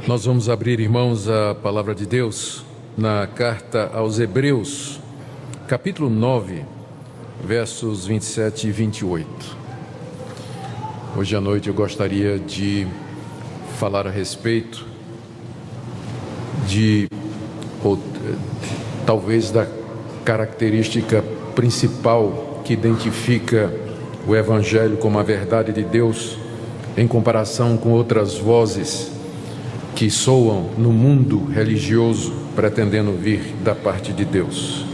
Nós vamos abrir, irmãos, a palavra de Deus na carta aos Hebreus, capítulo 9, versos 27 e 28. Hoje à noite eu gostaria de falar a respeito talvez da característica principal que identifica o Evangelho como a verdade de Deus em comparação com outras vozes que soam no mundo religioso pretendendo vir da parte de Deus.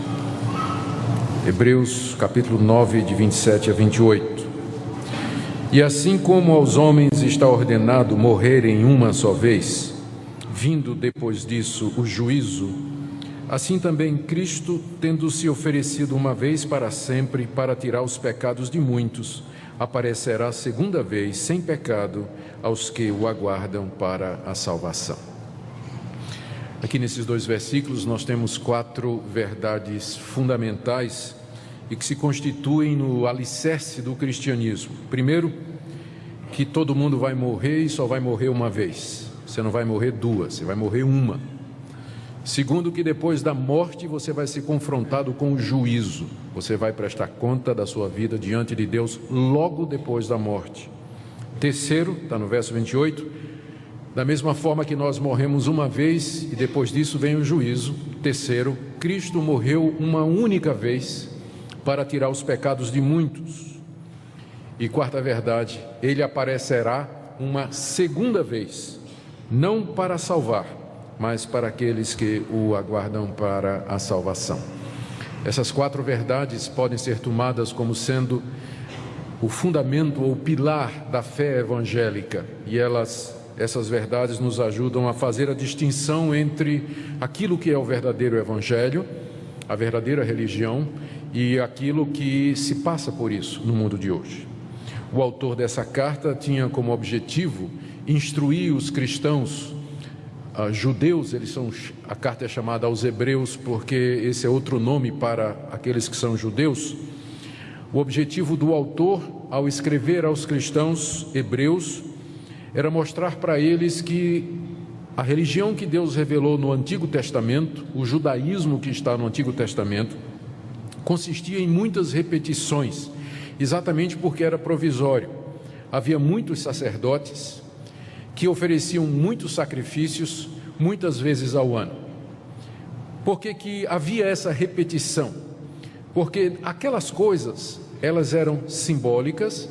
Hebreus capítulo 9, de 27 a 28. E assim como aos homens está ordenado morrerem uma só vez, vindo depois disso o juízo, assim também Cristo, tendo se oferecido uma vez para sempre para tirar os pecados de muitos, aparecerá segunda vez sem pecado aos que o aguardam para a salvação. Aqui nesses dois versículos nós temos 4 verdades fundamentais e que se constituem no alicerce do cristianismo. Primeiro, que todo mundo vai morrer e só vai morrer uma vez. Você não vai morrer 2, você vai morrer uma. Segundo, que depois da morte você vai ser confrontado com o juízo. Você vai prestar conta da sua vida diante de Deus logo depois da morte. Terceiro, está no verso 28, da mesma forma que nós morremos uma vez e depois disso vem o juízo. Terceiro, Cristo morreu uma única vez para tirar os pecados de muitos. E quarta verdade, Ele aparecerá uma segunda vez, não para salvar, mas para aqueles que o aguardam para a salvação. Essas 4 verdades podem ser tomadas como sendo o fundamento ou pilar da fé evangélica, e essas verdades nos ajudam a fazer a distinção entre aquilo que é o verdadeiro evangelho, a verdadeira religião, e aquilo que se passa por isso no mundo de hoje. O autor dessa carta tinha como objetivo instruir os cristãos judeus. A carta é chamada aos Hebreus porque esse é outro nome para aqueles que são judeus. O objetivo do autor, ao escrever aos cristãos hebreus, era mostrar para eles que a religião que Deus revelou no Antigo Testamento, o judaísmo que está no Antigo Testamento, consistia em muitas repetições, exatamente porque era provisório. Havia muitos sacerdotes que ofereciam muitos sacrifícios, muitas vezes ao ano. Por que havia essa repetição? Porque aquelas coisas, elas eram simbólicas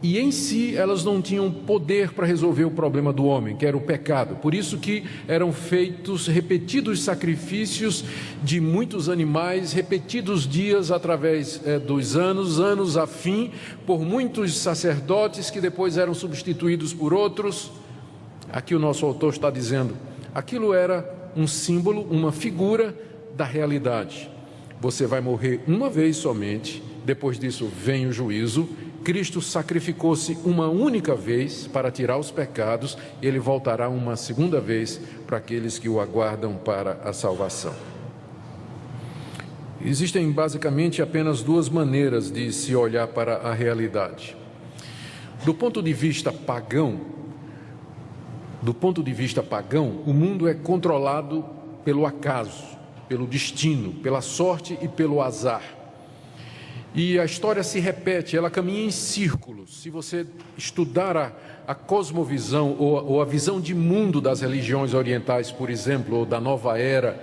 e em si elas não tinham poder para resolver o problema do homem, que era o pecado. Por isso que eram feitos repetidos sacrifícios de muitos animais, repetidos dias através dos anos a fim, por muitos sacerdotes que depois eram substituídos por outros. Aqui o nosso autor está dizendo, aquilo era um símbolo, uma figura da realidade. Você vai morrer uma vez somente, depois disso vem o juízo. Cristo sacrificou-se uma única vez para tirar os pecados, e Ele voltará uma segunda vez para aqueles que o aguardam para a salvação. Existem basicamente apenas 2 maneiras de se olhar para a realidade. Do ponto de vista pagão, o mundo é controlado pelo acaso, pelo destino, pela sorte e pelo azar. E a história se repete, ela caminha em círculos. Se você estudar a cosmovisão ou a visão de mundo das religiões orientais, por exemplo, ou da nova era,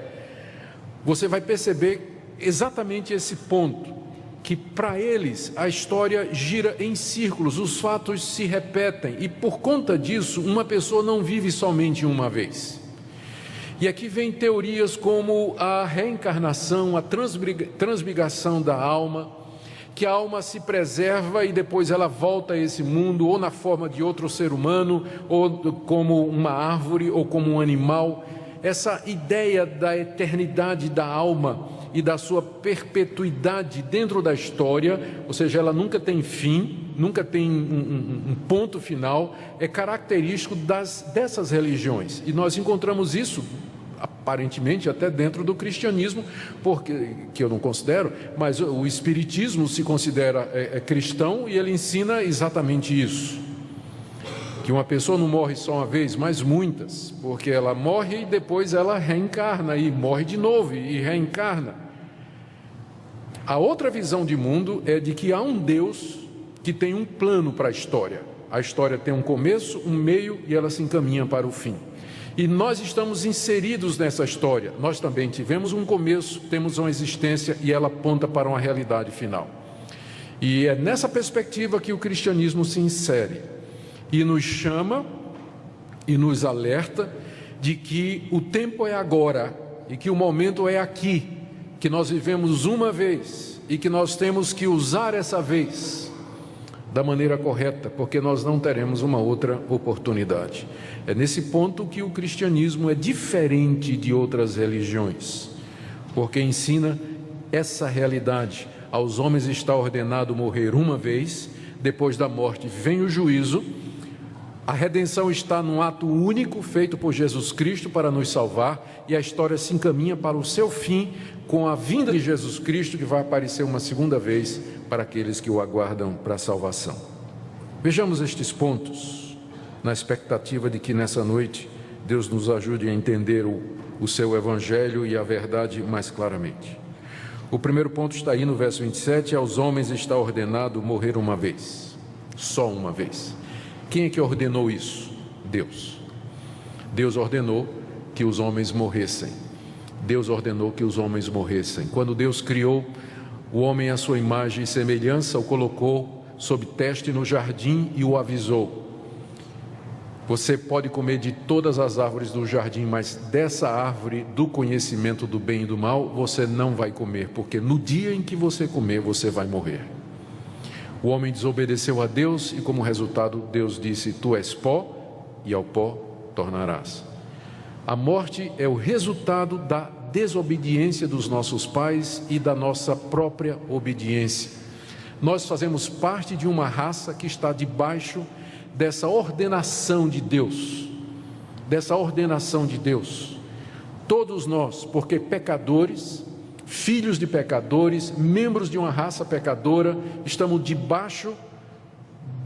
você vai perceber exatamente esse ponto, que para eles a história gira em círculos, os fatos se repetem, e por conta disso uma pessoa não vive somente uma vez. E aqui vem teorias como a reencarnação, a transmigração da alma, que a alma se preserva e depois ela volta a esse mundo, ou na forma de outro ser humano, ou como uma árvore, ou como um animal. Essa ideia da eternidade da alma e da sua perpetuidade dentro da história, ou seja, ela nunca tem fim, nunca tem um ponto final, é característico dessas religiões. E nós encontramos isso aparentemente até dentro do cristianismo, porque, que eu não considero, mas o espiritismo se considera cristão e ele ensina exatamente isso, que uma pessoa não morre só uma vez, mas muitas, porque ela morre e depois ela reencarna e morre de novo e reencarna. A outra visão de mundo é de que há um Deus que tem um plano para a história. A história tem um começo, um meio e ela se encaminha para o fim. E nós estamos inseridos nessa história. Nós também tivemos um começo, temos uma existência e ela aponta para uma realidade final. E é nessa perspectiva que o cristianismo se insere e nos chama e nos alerta de que o tempo é agora e que o momento é aqui, que nós vivemos uma vez e que nós temos que usar essa vez da maneira correta, porque nós não teremos uma outra oportunidade. É nesse ponto que o cristianismo é diferente de outras religiões, porque ensina essa realidade. Aos homens está ordenado morrer uma vez, depois da morte vem o juízo. A redenção está num ato único feito por Jesus Cristo para nos salvar, e a história se encaminha para o seu fim com a vinda de Jesus Cristo, que vai aparecer uma segunda vez para aqueles que o aguardam para a salvação. Vejamos estes pontos, na expectativa de que nessa noite Deus nos ajude a entender o seu evangelho e a verdade mais claramente. O primeiro ponto está aí no verso 27, aos homens está ordenado morrer uma vez, só uma vez. Quem é que ordenou isso? Deus. Deus ordenou que os homens morressem. Deus ordenou que os homens morressem. Quando Deus criou o homem à sua imagem e semelhança, o colocou sob teste no jardim e o avisou: você pode comer de todas as árvores do jardim, mas dessa árvore do conhecimento do bem e do mal, você não vai comer, porque no dia em que você comer, você vai morrer. O homem desobedeceu a Deus e, como resultado, Deus disse: tu és pó e ao pó tornarás. A morte é o resultado da desobediência dos nossos pais e da nossa própria obediência. Nós fazemos parte de uma raça que está debaixo dessa ordenação de Deus, todos nós, porque pecadores, filhos de pecadores, membros de uma raça pecadora, estamos debaixo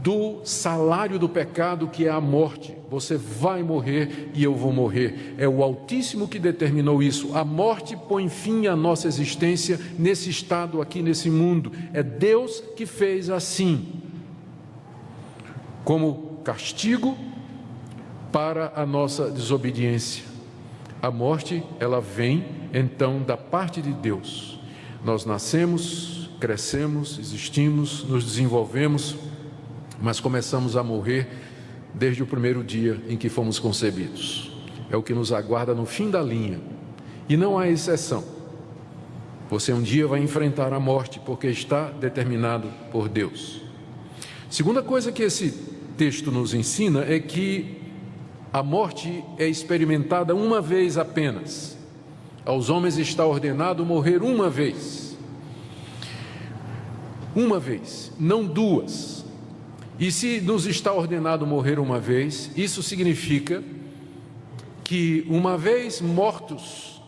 do salário do pecado, que é a morte. Você vai morrer e eu vou morrer. É o Altíssimo que determinou isso. A morte põe fim à nossa existência nesse estado aqui, nesse mundo. É Deus que fez assim, como castigo para a nossa desobediência. A morte, ela vem então da parte de Deus. Nós nascemos, crescemos, existimos, nos desenvolvemos, mas começamos a morrer desde o primeiro dia em que fomos concebidos. É o que nos aguarda no fim da linha, e não há exceção. Você um dia vai enfrentar a morte, porque está determinado por Deus. Segunda coisa que esse texto nos ensina é que a morte é experimentada uma vez apenas. Aos homens está ordenado morrer uma vez, não duas. E se nos está ordenado morrer uma vez, isso significa que, uma vez mortos,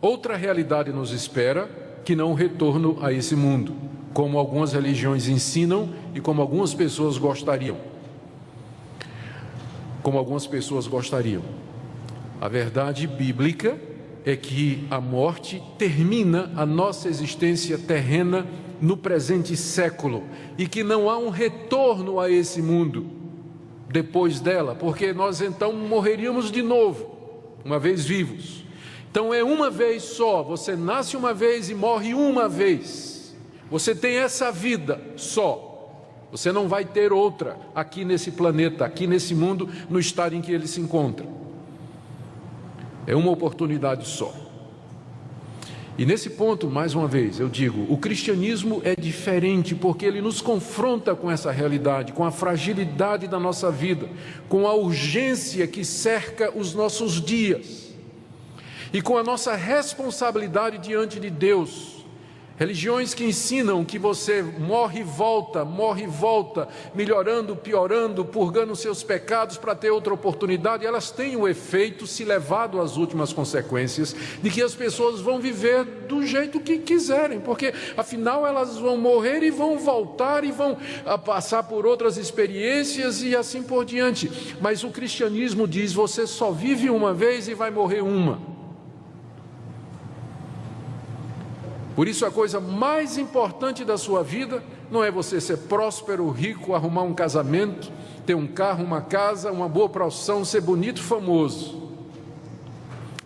outra realidade nos espera, que não o retorno a esse mundo, como algumas religiões ensinam e como algumas pessoas gostariam. A verdade bíblica é que a morte termina a nossa existência terrena no presente século, e que não há um retorno a esse mundo depois dela, porque nós então morreríamos de novo, uma vez vivos. Então é uma vez só, você nasce uma vez e morre uma vez. Você tem essa vida só, você não vai ter outra aqui nesse planeta, aqui nesse mundo, no estado em que ele se encontra. É uma oportunidade só. E nesse ponto, mais uma vez, eu digo, o cristianismo é diferente, porque ele nos confronta com essa realidade, com a fragilidade da nossa vida, com a urgência que cerca os nossos dias, e com a nossa responsabilidade diante de Deus. Religiões que ensinam que você morre e volta, melhorando, piorando, purgando seus pecados para ter outra oportunidade, elas têm o efeito, se levado às últimas consequências, de que as pessoas vão viver do jeito que quiserem, porque afinal elas vão morrer e vão voltar e vão passar por outras experiências e assim por diante. Mas o cristianismo diz: você só vive uma vez e vai morrer uma. Por isso a coisa mais importante da sua vida não é você ser próspero, rico, arrumar um casamento, ter um carro, uma casa, uma boa profissão, ser bonito, famoso.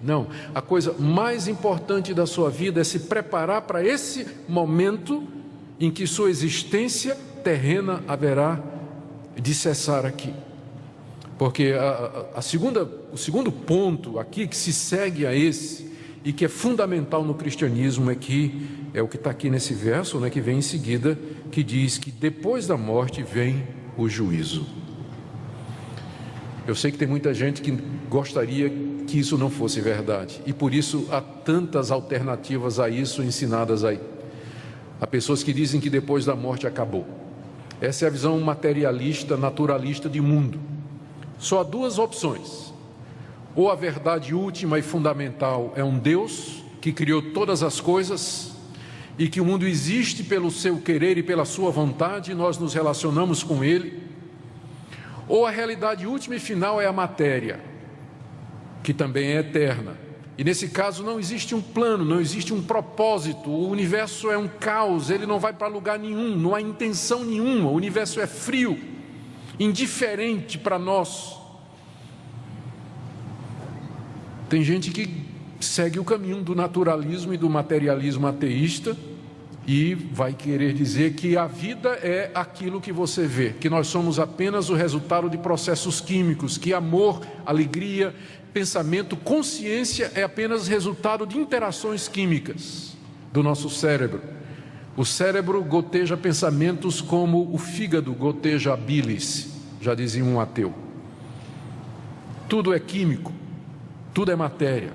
Não, a coisa mais importante da sua vida é se preparar para esse momento em que sua existência terrena haverá de cessar aqui. Porque o segundo ponto aqui que se segue a esse, e que é fundamental no cristianismo, é o que está aqui nesse verso, que vem em seguida, que diz que depois da morte vem o juízo. Eu sei que tem muita gente que gostaria que isso não fosse verdade, e por isso há tantas alternativas a isso ensinadas aí. Há pessoas que dizem que depois da morte acabou. Essa é a visão materialista, naturalista de mundo. Só há duas opções: ou a verdade última e fundamental é um Deus que criou todas as coisas e que o mundo existe pelo seu querer e pela sua vontade, e nós nos relacionamos com Ele. Ou a realidade última e final é a matéria, que também é eterna. E nesse caso não existe um plano, não existe um propósito. O universo é um caos, ele não vai para lugar nenhum, não há intenção nenhuma. O universo é frio, indiferente para nós. Tem gente que segue o caminho do naturalismo e do materialismo ateísta e vai querer dizer que a vida é aquilo que você vê, que nós somos apenas o resultado de processos químicos, que amor, alegria, pensamento, consciência é apenas resultado de interações químicas do nosso cérebro. O cérebro goteja pensamentos como o fígado goteja a bilis, já dizia um ateu. Tudo é químico. Tudo é matéria.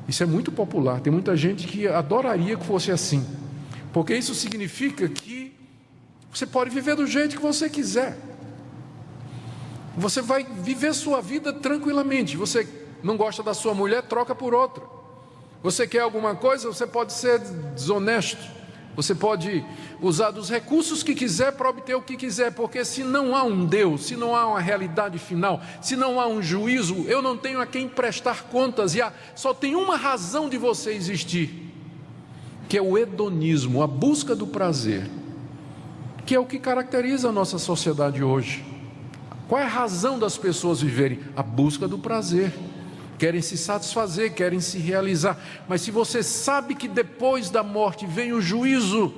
Isso é muito popular. Tem muita gente que adoraria que fosse assim, porque isso significa que você pode viver do jeito que você quiser. Você vai viver sua vida tranquilamente. Você não gosta da sua mulher, troca por outra. Você quer alguma coisa, você pode ser desonesto. Você pode usar dos recursos que quiser para obter o que quiser, porque se não há um Deus, se não há uma realidade final, se não há um juízo, eu não tenho a quem prestar contas, e só tem uma razão de você existir, que é o hedonismo, a busca do prazer, que é o que caracteriza a nossa sociedade hoje. Qual é a razão das pessoas viverem? A busca do prazer. Querem se satisfazer, querem se realizar. Mas se você sabe que depois da morte vem o juízo,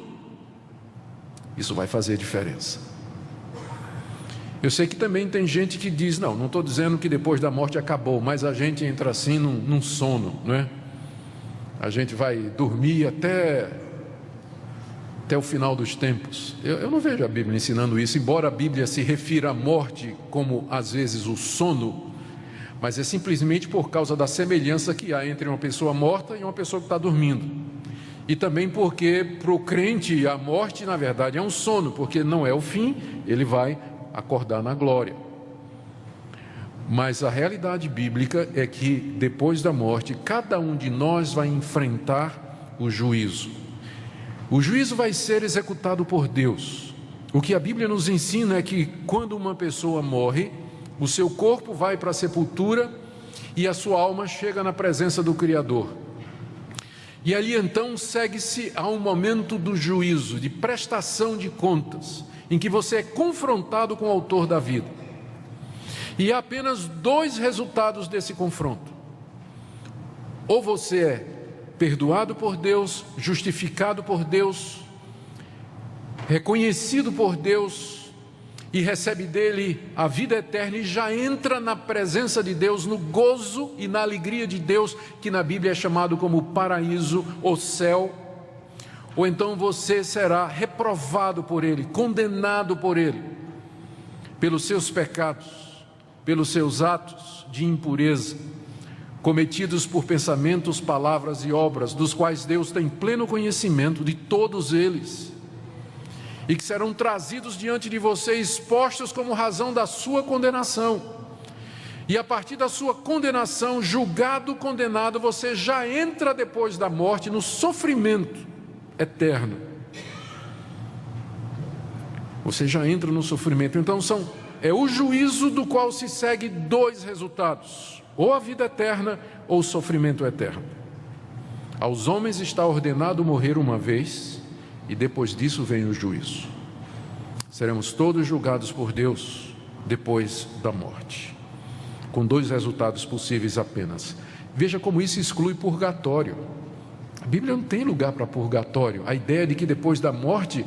isso vai fazer diferença. Eu sei que também tem gente que diz: não estou dizendo que depois da morte acabou, mas a gente entra assim num sono, não é? A gente vai dormir até o final dos tempos. Eu não vejo a Bíblia ensinando isso, embora a Bíblia se refira à morte como às vezes o sono, mas é simplesmente por causa da semelhança que há entre uma pessoa morta e uma pessoa que está dormindo. E também porque para o crente a morte na verdade é um sono, porque não é o fim, ele vai acordar na glória. Mas a realidade bíblica é que depois da morte cada um de nós vai enfrentar o juízo. O juízo vai ser executado por Deus. O que a Bíblia nos ensina é que quando uma pessoa morre, o seu corpo vai para a sepultura e a sua alma chega na presença do Criador. E ali então segue-se a um momento do juízo, de prestação de contas, em que você é confrontado com o autor da vida. E há apenas dois resultados desse confronto: ou você é perdoado por Deus, justificado por Deus, reconhecido por Deus, e recebe dele a vida eterna e já entra na presença de Deus, no gozo e na alegria de Deus, que na Bíblia é chamado como paraíso ou céu. Ou então você será reprovado por ele, condenado por ele, pelos seus pecados, pelos seus atos de impureza, cometidos por pensamentos, palavras e obras, dos quais Deus tem pleno conhecimento de todos eles, e que serão trazidos diante de você, expostos como razão da sua condenação. E a partir da sua condenação, julgado, condenado, você já entra depois da morte no sofrimento eterno. Você já entra no sofrimento. Então é o juízo do qual se segue dois resultados: ou a vida eterna ou o sofrimento eterno. Aos homens está ordenado morrer uma vez, e depois disso vem o juízo. Seremos todos julgados por Deus depois da morte, com dois resultados possíveis apenas. Veja como isso exclui purgatório. A Bíblia não tem lugar para purgatório. A ideia de que depois da morte,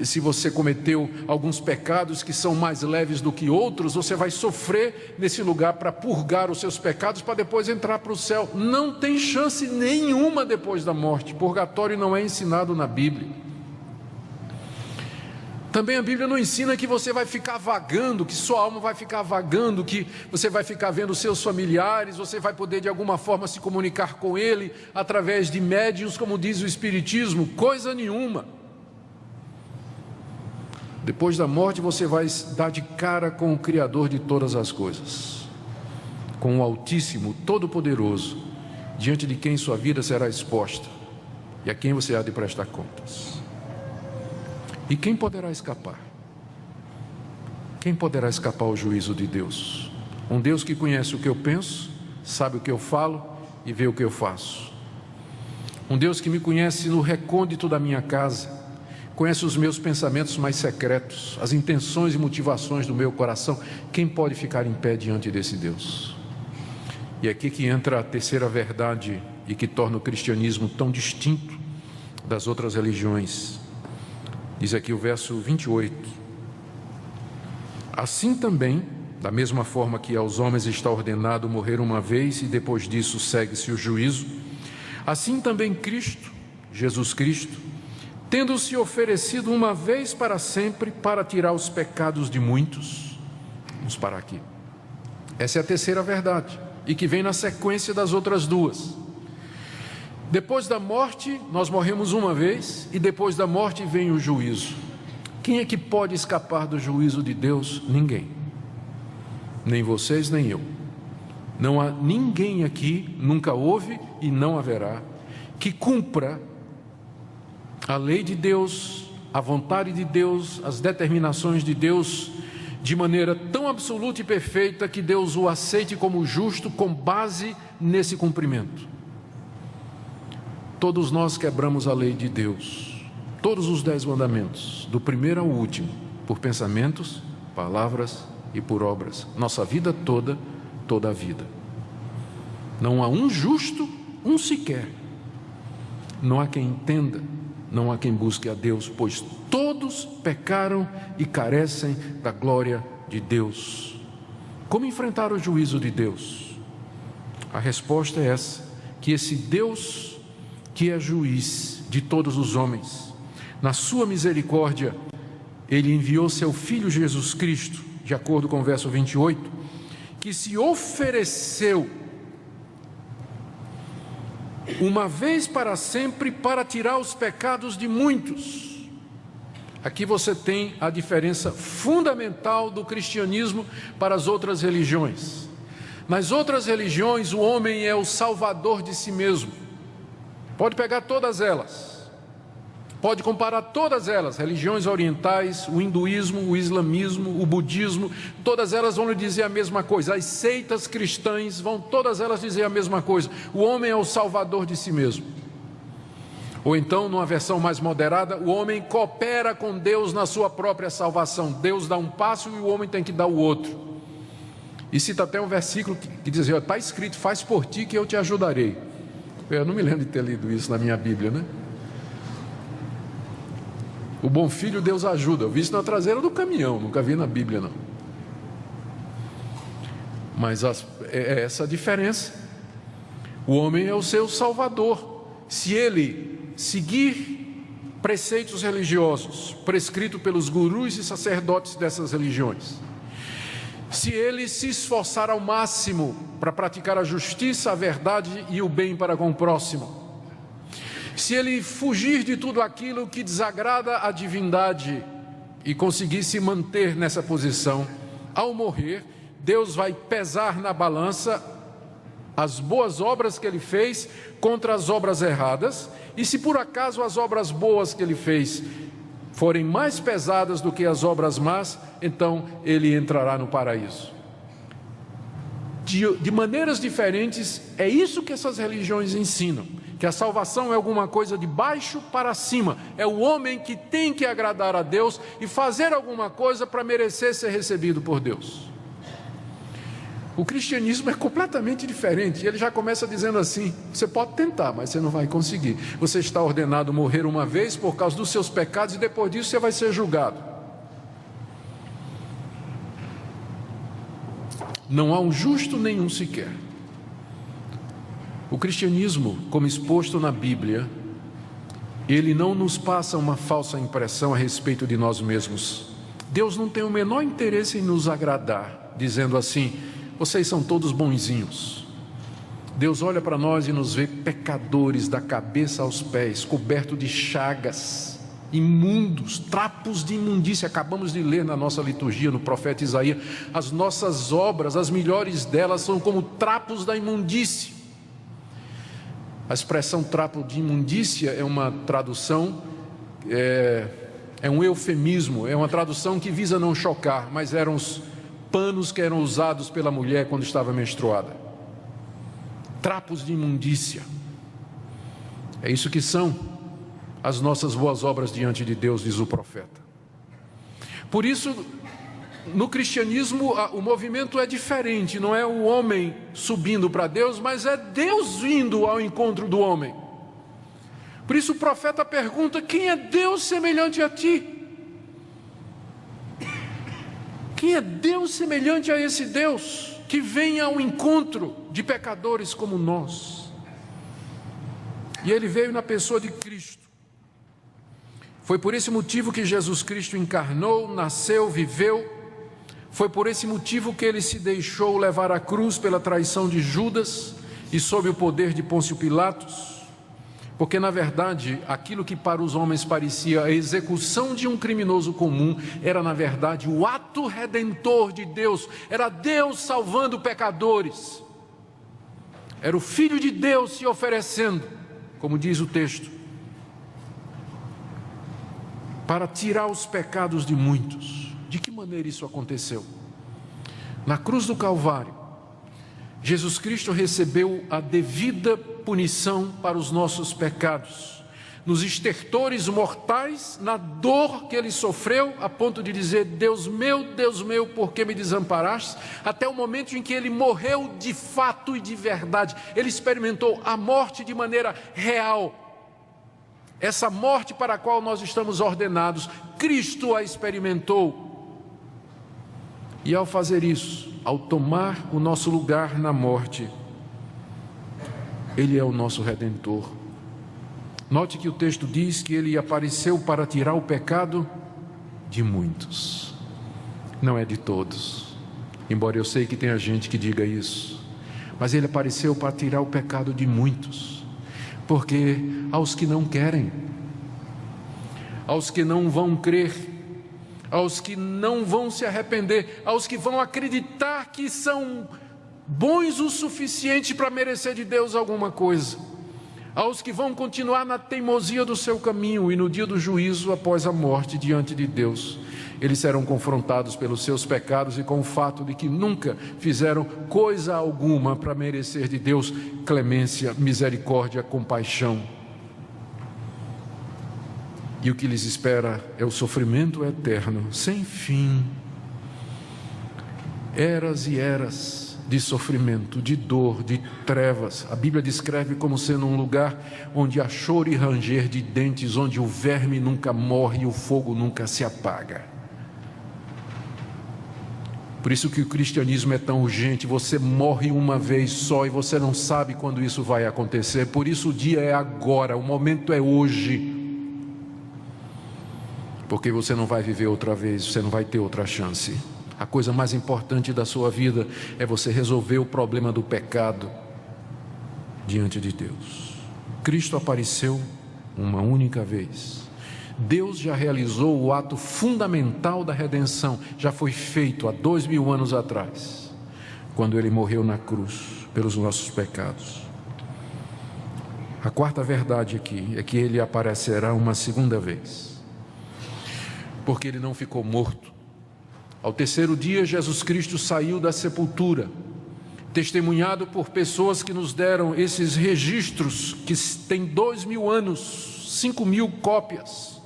se você cometeu alguns pecados que são mais leves do que outros, você vai sofrer nesse lugar para purgar os seus pecados, para depois entrar para o céu. Não tem chance nenhuma depois da morte. Purgatório não é ensinado na Bíblia. Também a Bíblia não ensina que você vai ficar vagando, que sua alma vai ficar vagando, que você vai ficar vendo seus familiares, você vai poder de alguma forma se comunicar com ele através de médiuns, como diz o Espiritismo. Coisa nenhuma. Depois da morte você vai dar de cara com o Criador de todas as coisas, com o Altíssimo, Todo-Poderoso, diante de quem sua vida será exposta e a quem você há de prestar contas. E quem poderá escapar? Quem poderá escapar ao juízo de Deus? Um Deus que conhece o que eu penso, sabe o que eu falo e vê o que eu faço. Um Deus que me conhece no recôndito da minha casa, conhece os meus pensamentos mais secretos, as intenções e motivações do meu coração. Quem pode ficar em pé diante desse Deus? E é aqui que entra a terceira verdade e que torna o cristianismo tão distinto das outras religiões. Diz aqui o verso 28. Assim também, da mesma forma que aos homens está ordenado morrer uma vez e depois disso segue-se o juízo, assim também Cristo, Jesus Cristo, tendo-se oferecido uma vez para sempre para tirar os pecados de muitos. Vamos parar aqui. Essa é a terceira verdade, e que vem na sequência das outras duas. Depois da morte, nós morremos uma vez, e depois da morte vem o juízo. Quem é que pode escapar do juízo de Deus? Ninguém. Nem vocês, nem eu. Não há ninguém aqui, nunca houve e não haverá, que cumpra a lei de Deus, a vontade de Deus, as determinações de Deus, de maneira tão absoluta e perfeita que Deus o aceite como justo com base nesse cumprimento. Todos nós quebramos a lei de Deus, todos os 10 mandamentos, do primeiro ao último, por pensamentos, palavras e por obras. Nossa vida toda, toda a vida. Não há um justo, um sequer. Não há quem entenda, não há quem busque a Deus, pois todos pecaram e carecem da glória de Deus. Como enfrentar o juízo de Deus? A resposta é essa, que esse Deus que é juiz de todos os homens, na sua misericórdia, Ele enviou seu Filho Jesus Cristo, de acordo com o verso 28, que se ofereceu uma vez para sempre para tirar os pecados de muitos. Aqui você tem a diferença fundamental do cristianismo para as outras religiões. Nas outras religiões, o homem é o salvador de si mesmo. Pode pegar todas elas, pode comparar todas elas, religiões orientais, o hinduísmo, o islamismo, o budismo, todas elas vão lhe dizer a mesma coisa. As seitas cristãs vão todas elas dizer a mesma coisa: o homem é o salvador de si mesmo. Ou então, numa versão mais moderada, o homem coopera com Deus na sua própria salvação. Deus dá um passo e o homem tem que dar o outro. E cita até um versículo que diz: está escrito, faz por ti que eu te ajudarei. Eu não me lembro de ter lido isso na minha Bíblia, né? O bom filho Deus ajuda. Eu vi isso na traseira do caminhão, nunca vi na Bíblia não. Mas é essa a diferença. O homem é o seu salvador. Se ele seguir preceitos religiosos prescritos pelos gurus e sacerdotes dessas religiões, se ele se esforçar ao máximo para praticar a justiça, a verdade e o bem para com o próximo, se ele fugir de tudo aquilo que desagrada a divindade e conseguir se manter nessa posição, ao morrer, Deus vai pesar na balança as boas obras que ele fez contra as obras erradas, e se por acaso as obras boas que ele fez forem mais pesadas do que as obras más, então ele entrará no paraíso. De maneiras diferentes, é isso que essas religiões ensinam, que a salvação é alguma coisa de baixo para cima, é o homem que tem que agradar a Deus e fazer alguma coisa para merecer ser recebido por Deus. O cristianismo é completamente diferente. Ele já começa dizendo assim: você pode tentar, mas você não vai conseguir. Você está ordenado a morrer uma vez por causa dos seus pecados, e depois disso você vai ser julgado. Não há um justo nenhum sequer. O cristianismo, como exposto na Bíblia, ele não nos passa uma falsa impressão a respeito de nós mesmos. Deus não tem o menor interesse em nos agradar, dizendo assim: vocês são todos bonzinhos. Deus olha para nós e nos vê pecadores da cabeça aos pés, cobertos de chagas, imundos, trapos de imundícia. Acabamos de ler na nossa liturgia, no profeta Isaías, as nossas obras, as melhores delas, são como trapos da imundícia. A expressão trapo de imundícia é uma tradução, é um eufemismo, é uma tradução que visa não chocar, mas eram os panos que eram usados pela mulher quando estava menstruada. Trapos de imundícia. É isso que são as nossas boas obras diante de Deus, diz o profeta. Por isso, no cristianismo, o movimento é diferente. Não é o homem subindo para Deus, mas é Deus vindo ao encontro do homem. Por isso o profeta pergunta: quem é Deus semelhante a ti? Quem é Deus semelhante a esse Deus que vem ao encontro de pecadores como nós? E ele veio na pessoa de Cristo. Foi por esse motivo que Jesus Cristo encarnou, nasceu, viveu. Foi por esse motivo que ele se deixou levar à cruz pela traição de Judas e sob o poder de Pôncio Pilatos. Porque na verdade, aquilo que para os homens parecia a execução de um criminoso comum, era na verdade o ato redentor de Deus. Era Deus salvando pecadores. Era o Filho de Deus se oferecendo, como diz o texto, para tirar os pecados de muitos. De que maneira isso aconteceu? Na cruz do Calvário, Jesus Cristo recebeu a devida punição para os nossos pecados, nos estertores mortais, na dor que ele sofreu, a ponto de dizer: Deus meu, por que me desamparaste? Até o momento em que ele morreu de fato e de verdade. Ele experimentou a morte de maneira real. Essa morte para a qual nós estamos ordenados, Cristo a experimentou. E ao fazer isso, ao tomar o nosso lugar na morte, Ele é o nosso Redentor. Note que o texto diz que Ele apareceu para tirar o pecado de muitos, não é de todos, embora eu sei que tenha gente que diga isso, mas Ele apareceu para tirar o pecado de muitos, porque aos que não querem, aos que não vão crer, aos que não vão se arrepender, aos que vão acreditar que são bons o suficiente para merecer de Deus alguma coisa, aos que vão continuar na teimosia do seu caminho e no dia do juízo após a morte diante de Deus, eles serão confrontados pelos seus pecados e com o fato de que nunca fizeram coisa alguma para merecer de Deus clemência, misericórdia, compaixão. E o que lhes espera é o sofrimento eterno, sem fim. Eras e eras de sofrimento, de dor, de trevas. A Bíblia descreve como sendo um lugar onde há choro e ranger de dentes, onde o verme nunca morre e o fogo nunca se apaga. Por isso que o cristianismo é tão urgente. Você morre uma vez só e você não sabe quando isso vai acontecer. Por isso o dia é agora, o momento é hoje. Porque você não vai viver outra vez, você não vai ter outra chance. A coisa mais importante da sua vida é você resolver o problema do pecado diante de Deus. Cristo apareceu uma única vez. Deus já realizou o ato fundamental da redenção. Já foi feito há 2000 anos atrás, quando Ele morreu na cruz pelos nossos pecados. A quarta verdade aqui é que Ele aparecerá uma segunda vez, porque Ele não ficou morto. Ao terceiro dia, Jesus Cristo saiu da sepultura, testemunhado por pessoas que nos deram esses registros, que têm 2000 anos, 5000 cópias,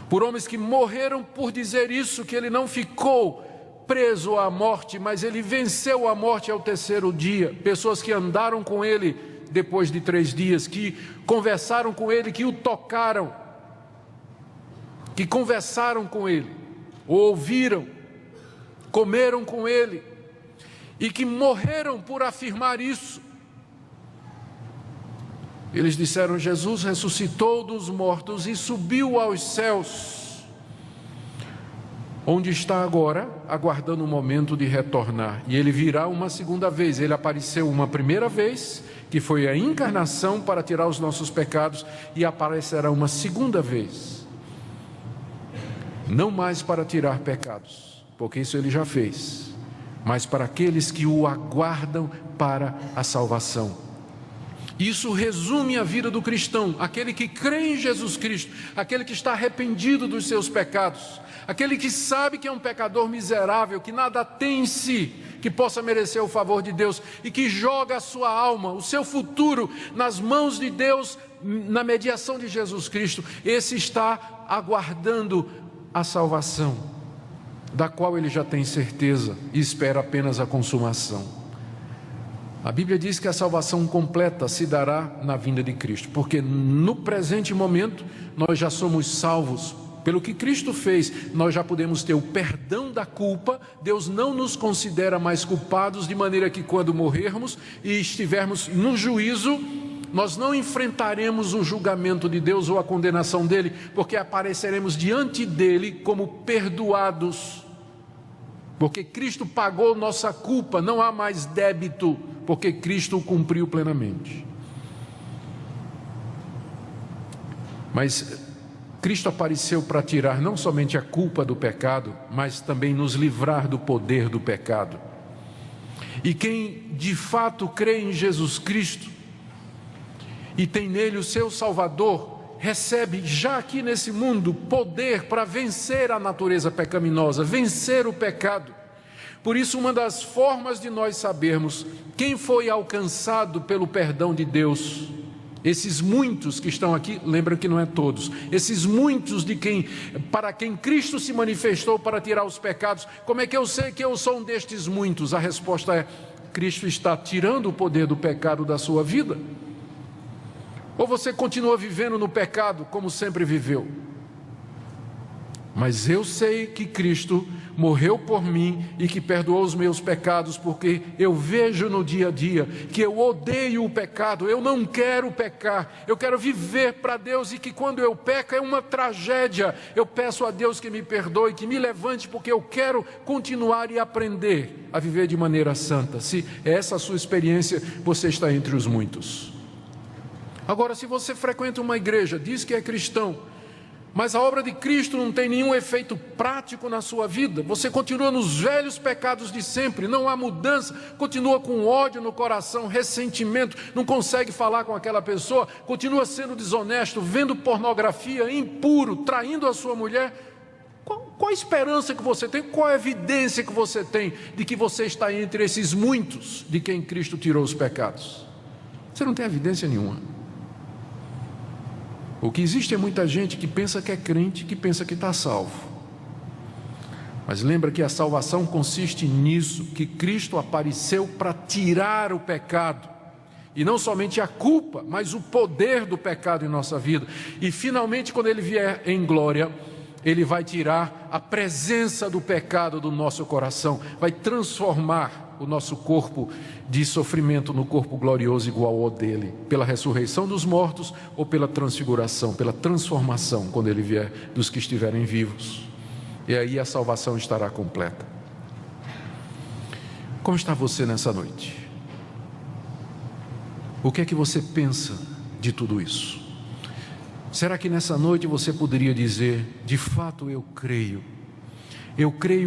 por homens que morreram por dizer isso, que Ele não ficou preso à morte, mas Ele venceu a morte ao terceiro dia. Pessoas que andaram com Ele depois de 3 dias, que conversaram com Ele, que o tocaram, que conversaram com Ele, ouviram, comeram com Ele, e que morreram por afirmar isso. Eles disseram: Jesus ressuscitou dos mortos e subiu aos céus, onde está agora, aguardando o momento de retornar. E Ele virá uma segunda vez. Ele apareceu uma primeira vez, que foi a encarnação para tirar os nossos pecados, e aparecerá uma segunda vez, não mais para tirar pecados, porque isso Ele já fez, mas para aqueles que o aguardam para a salvação. Isso resume a vida do cristão, aquele que crê em Jesus Cristo, aquele que está arrependido dos seus pecados, aquele que sabe que é um pecador miserável, que nada tem em si que possa merecer o favor de Deus, e que joga a sua alma, o seu futuro nas mãos de Deus, na mediação de Jesus Cristo. Esse está aguardando a salvação, da qual ele já tem certeza e espera apenas a consumação. A Bíblia diz que a salvação completa se dará na vinda de Cristo, porque no presente momento nós já somos salvos. Pelo que Cristo fez, nós já podemos ter o perdão da culpa. Deus não nos considera mais culpados, de maneira que quando morrermos e estivermos no juízo, nós não enfrentaremos o julgamento de Deus ou a condenação dele, porque apareceremos diante dele como perdoados, porque Cristo pagou nossa culpa. Não há mais débito, porque Cristo o cumpriu plenamente. Mas Cristo apareceu para tirar não somente a culpa do pecado, mas também nos livrar do poder do pecado. E quem de fato crê em Jesus Cristo e tem nele o seu Salvador, recebe já aqui nesse mundo poder para vencer a natureza pecaminosa, vencer o pecado. Por isso, uma das formas de nós sabermos quem foi alcançado pelo perdão de Deus, esses muitos que estão aqui, lembra que não é todos, esses muitos para quem Cristo se manifestou para tirar os pecados, como é que eu sei que eu sou um destes muitos? A resposta é: Cristo está tirando o poder do pecado da sua vida. Ou você continua vivendo no pecado como sempre viveu? Mas eu sei que Cristo morreu por mim e que perdoou os meus pecados, porque eu vejo no dia a dia que eu odeio o pecado. Eu não quero pecar, eu quero viver para Deus, e que quando eu peco é uma tragédia. Eu peço a Deus que me perdoe, que me levante, porque eu quero continuar e aprender a viver de maneira santa. Se é essa a sua experiência, você está entre os muitos. Agora, se você frequenta uma igreja, diz que é cristão, mas a obra de Cristo não tem nenhum efeito prático na sua vida, você continua nos velhos pecados de sempre, não há mudança, continua com ódio no coração, ressentimento, não consegue falar com aquela pessoa, continua sendo desonesto, vendo pornografia, impuro, traindo a sua mulher, qual a esperança que você tem, qual a evidência que você tem de que você está entre esses muitos de quem Cristo tirou os pecados? Você não tem evidência nenhuma. O que existe é muita gente que pensa que é crente, que pensa que está salvo. Mas lembra que a salvação consiste nisso, que Cristo apareceu para tirar o pecado. E não somente a culpa, mas o poder do pecado em nossa vida. E finalmente, quando Ele vier em glória, Ele vai tirar a presença do pecado do nosso coração, vai transformar o nosso corpo de sofrimento no corpo glorioso igual ao dele, pela ressurreição dos mortos ou pela transfiguração, pela transformação, quando Ele vier, dos que estiverem vivos. e aí a salvação estará completa. Como está você nessa noite? O que é que você pensa de tudo isso? Será que nessa noite você poderia dizer: de fato eu creio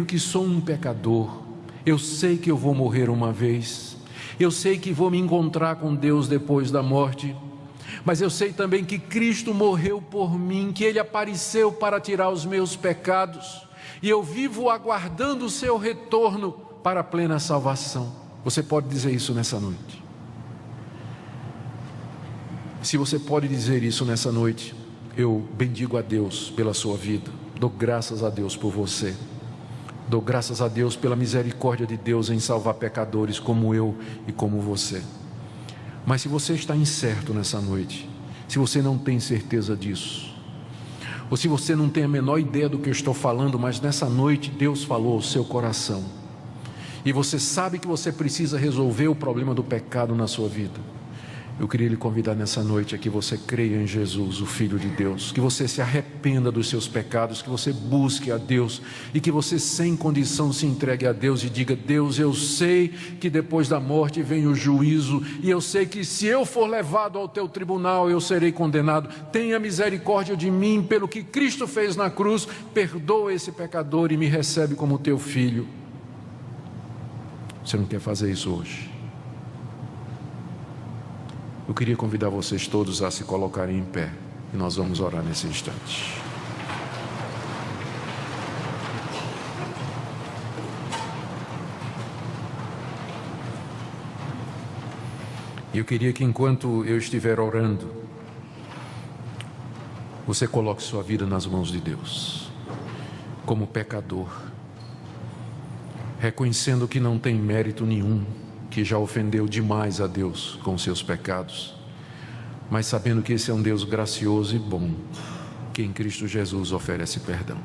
que sou um pecador, eu sei que eu vou morrer uma vez, eu sei que vou me encontrar com Deus depois da morte, mas eu sei também que Cristo morreu por mim, que Ele apareceu para tirar os meus pecados, e eu vivo aguardando o seu retorno para a plena salvação. Você pode dizer isso nessa noite? Se você pode dizer isso nessa noite, eu bendigo a Deus pela sua vida, dou graças a Deus por você, dou graças a Deus pela misericórdia de Deus em salvar pecadores como eu e como você. Mas se você está incerto nessa noite, se você não tem certeza disso, ou se você não tem a menor ideia do que eu estou falando, mas nessa noite Deus falou ao seu coração, e você sabe que você precisa resolver o problema do pecado na sua vida, eu queria lhe convidar nessa noite a que você creia em Jesus, o Filho de Deus, que você se arrependa dos seus pecados, que você busque a Deus e que você sem condição se entregue a Deus e diga: Deus, eu sei que depois da morte vem o juízo, e eu sei que se eu for levado ao teu tribunal eu serei condenado. Tenha misericórdia de mim pelo que Cristo fez na cruz, perdoa esse pecador e me recebe como teu filho. Você não quer fazer isso hoje? Eu queria convidar vocês todos a se colocarem em pé, e nós vamos orar nesse instante. E eu queria que enquanto eu estiver orando, você coloque sua vida nas mãos de Deus, como pecador, reconhecendo que não tem mérito nenhum, que já ofendeu demais a Deus com seus pecados, mas sabendo que esse é um Deus gracioso e bom, que em Cristo Jesus oferece perdão.